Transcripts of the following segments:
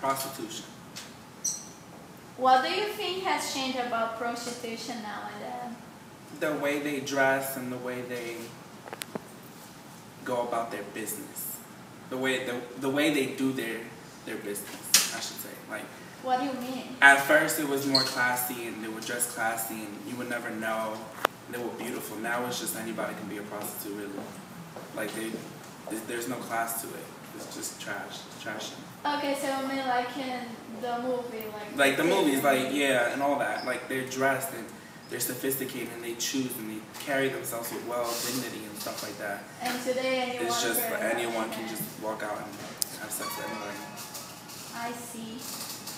prostitution. What do you think has changed about prostitution now and then? The way they dress and the way they go about their business. The way they do their business, I should say. Like, what do you mean? At first it was more classy and they were dressed classy and you would never know. They were beautiful. Now it's just anybody can be a prostitute, really. Like, there's no class to it. It's just trashing. Okay, so I mean like in the movie, like the movies, like, yeah, and all that. Like, they're dressed and they're sophisticated and they choose and they carry themselves with dignity and stuff like that. And today anyone can just walk out and have sex with anybody. I see.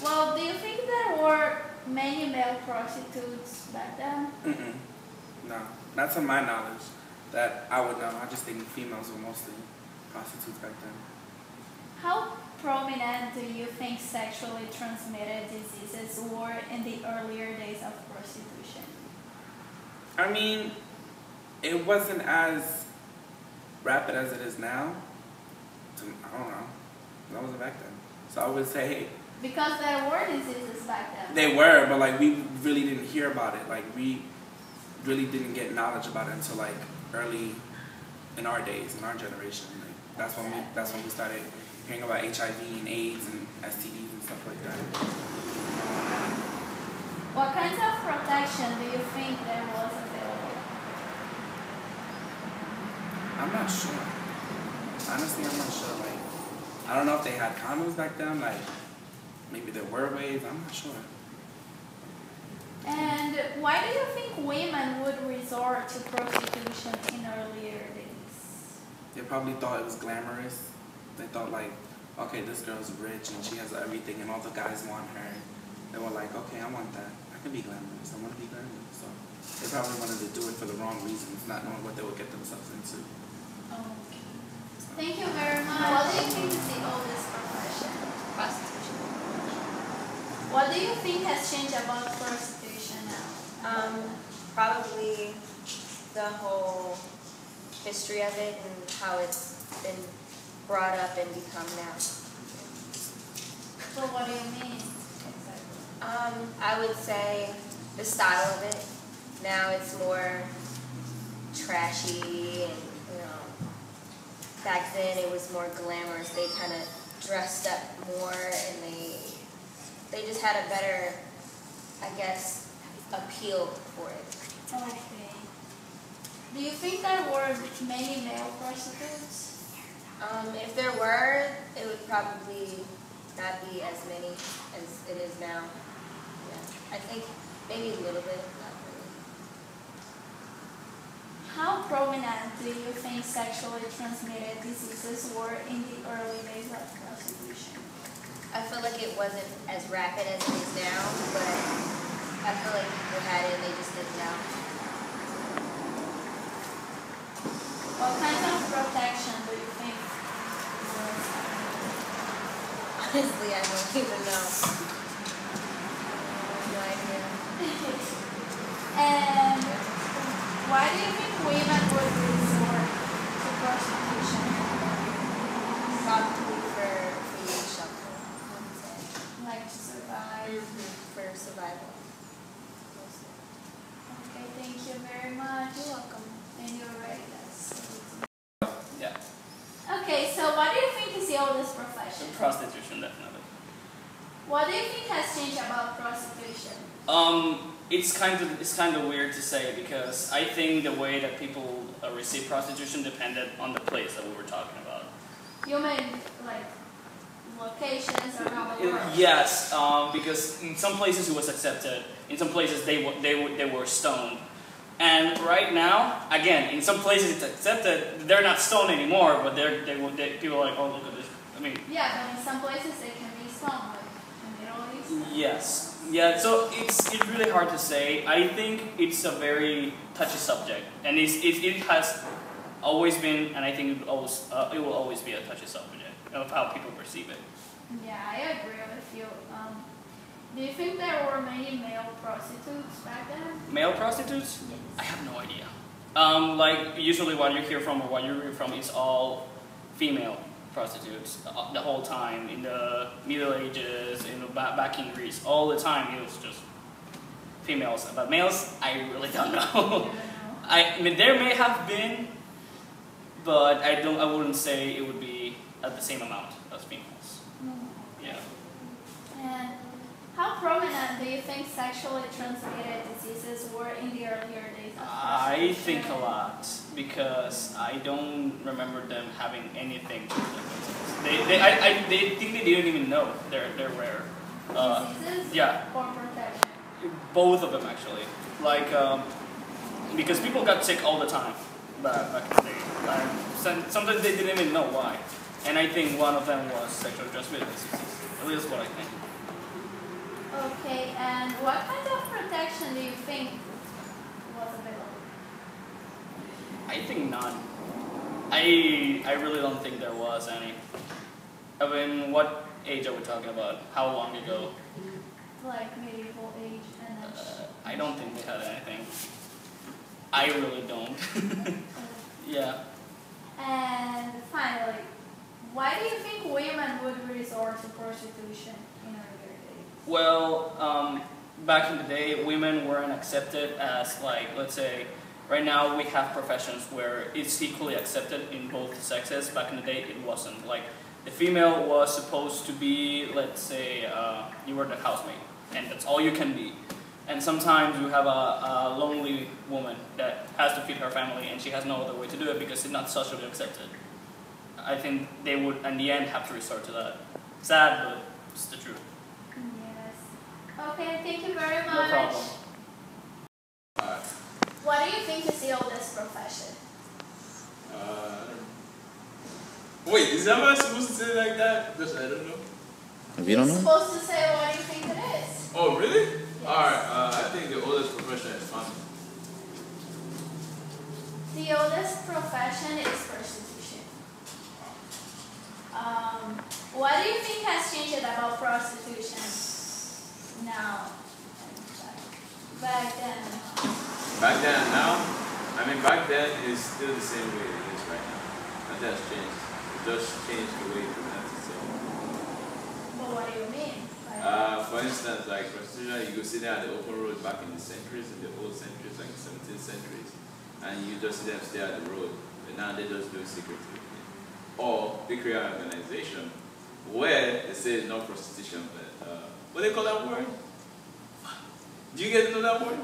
Well, do you think there were many male prostitutes back then? No, not to my knowledge that I would know. I just think females were mostly prostitutes back then. How prominent do you think sexually transmitted diseases were in the earlier days of prostitution? I mean, it wasn't as rapid as it is now. I don't know. That wasn't back then. So I would say... Because there were diseases back then. They were, but like we really didn't hear about it. Like we really didn't get knowledge about it until like early in our days, in our generation. Like, that's when we started hearing about HIV and AIDS and STDs and stuff like that. What kinds of protection do you think there was available? I'm not sure. Honestly, I'm not sure. Like, I don't know if they had condoms back then. Like, maybe there were ways. I'm not sure. And why do you think women would resort to prostitution in earlier days? They probably thought it was glamorous. They thought like, okay, this girl's rich and she has everything and all the guys want her. They were like, okay, I want that. I can be glamorous. I want to be glamorous. So they probably wanted to do it for the wrong reasons, not knowing what they would get themselves into. Okay. Thank you very much. What do you think is the oldest profession? Prostitution. What do you think has changed about prostitution now? Probably the whole history of it and how it's been brought up and become now. So what do you mean exactly? I would say the style of it. Now it's more trashy and, you know, back then it was more glamorous. They kind of dressed up more and they just had a better, I guess, appeal for it. Okay. Do you think there were many male prostitutes? If there were, it would probably not be as many as it is now. Yeah, I think maybe a little bit, not really. How prominent do you think sexually transmitted diseases were in the early days of prostitution? I feel like it wasn't as rapid as it is now, but I feel like people had it and they just didn't know. What kind of protection do you think was? Honestly, I don't even know. No idea. And why do you think women would resort to prostitution? Probably for food shelter, I would say. Like to survive? For survival. Okay, thank you very much. You're welcome. And you're right, Yeah. Okay, so what do you think is the oldest profession? Prostitution, definitely. What do you think has changed about prostitution? It's kind of weird to say because I think the way that people receive prostitution depended on the place that we were talking about. You mean like locations around the world? Yes, because in some places it was accepted. In some places they were stoned. And right now, again, in some places it's accepted. They're not stoned anymore, but people are like, oh, look at this. I mean. Yeah, but in some places they can be stoned, like in the Middle East. Yes. Yeah. So it's really hard to say. I think it's a very touchy subject, and it has always been, and I think it will always be a touchy subject of how people perceive it. Yeah, I agree with you. Do you think there were many male prostitutes back then? Male prostitutes? Yes. I have no idea. Like usually what you hear from or what you read from is all female prostitutes the whole time in the Middle Ages, back in Greece, all the time it was just females. But males, I really don't know. I mean, there may have been, but I wouldn't say it would be at the same amount as females. Yeah. And how prominent do you think sexually transmitted diseases were in the earlier days of I think a lot, because I don't remember them having anything to do with this. They think they didn't even know they're rare. diseases? Yeah. Or protection? Both of them actually. Like, because people got sick all the time back in the day. Sometimes they didn't even know why. And I think one of them was sexually transmitted diseases. At least what I think. Okay, and what kind of protection do you think was available? I think none. I really don't think there was any. I mean, what age are we talking about? How long ago? Like medieval age and then... I don't think they had anything. I really don't. Yeah. And finally, why do you think women would resort to prostitution in earlier days? Well, back in the day, women weren't accepted as, like, let's say, right now we have professions where it's equally accepted in both sexes. Back in the day, it wasn't. Like, the female was supposed to be, let's say, you were the housemaid, and that's all you can be. And sometimes you have a lonely woman that has to feed her family, and she has no other way to do it because it's not socially accepted. I think they would, in the end, have to resort to that. Sad, but it's the truth. Yes. Okay, thank you very much. No problem. What do you think is the oldest profession? Wait, is that what I'm supposed to say like that? Just, I don't know. If you don't You're know? supposed to say what do you think it is. Oh, really? Yes. Alright, I think the oldest profession is farming. The oldest profession is prostitution. What do you think has changed about prostitution now? Back then and now? Back then and now? I mean, back then is still the same way it is right now. Nothing has changed. It just changed the way it presents itself. But what do you mean? For instance, like prostitution, you go sit there at the open road back in the centuries, in the old centuries, like the 17th centuries, and you just see them stay at the road, but now they just do it secretly. Or they create an organization where they say it's not prostitution, but what do they call that word? Do you guys know that word?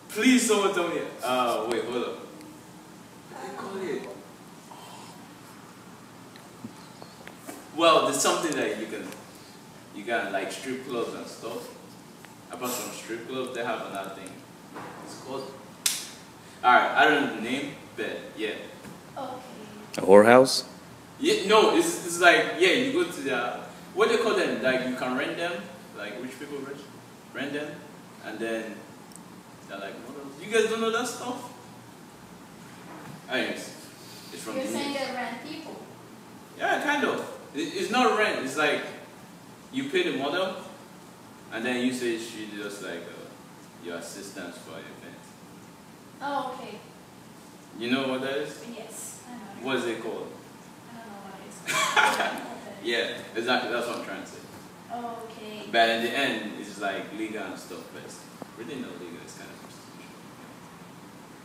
Please someone tell me. Wait, hold up. What do they call it? Well, there's something that you can like strip clubs and stuff. Apart from strip clubs, they have another thing. It's called. Alright, I don't know the name, but yeah. Okay. A whorehouse? Yeah, no, it's like, yeah, you go to the, what do they call them? Like, you can rent them, like rich people rent them, and then they're like, models. You guys don't know that stuff? Anyways, it's from You're the saying news. they rent people? Yeah, kind of. It's not rent, it's like, you pay the model, and then you say she just like your assistance for your event. Oh, okay. You know what that is? Yes, I know. What is it called? I don't know what it is. Okay. Yeah, exactly, that's what I'm trying to say. Okay. But in the end, it's like legal and stuff, but it's really not legal, it's kind of prostitution.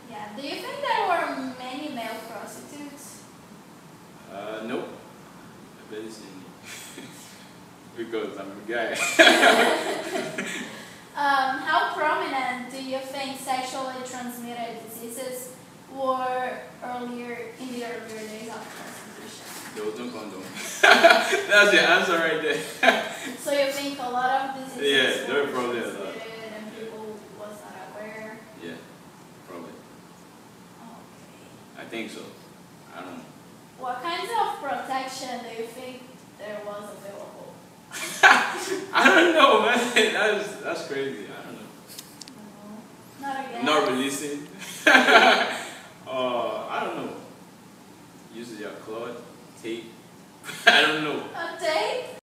Yeah. Do you think there were many male prostitutes? Nope. I bet it's in because I'm a guy. How prominent do you think sexually transmitted diseases were in the earlier days of prostitution? There was no condom. That's the answer right there. So you think a lot of diseases Yeah, there were were probably a lot. transmitted and people was not aware? Yeah, probably. Okay. I think so. I don't know. What kinds of protection do you think there was available? I don't know, man. That's crazy. I don't know. No, not again. Not releasing. I don't know. Use your cloth, tape. I don't know. A tape?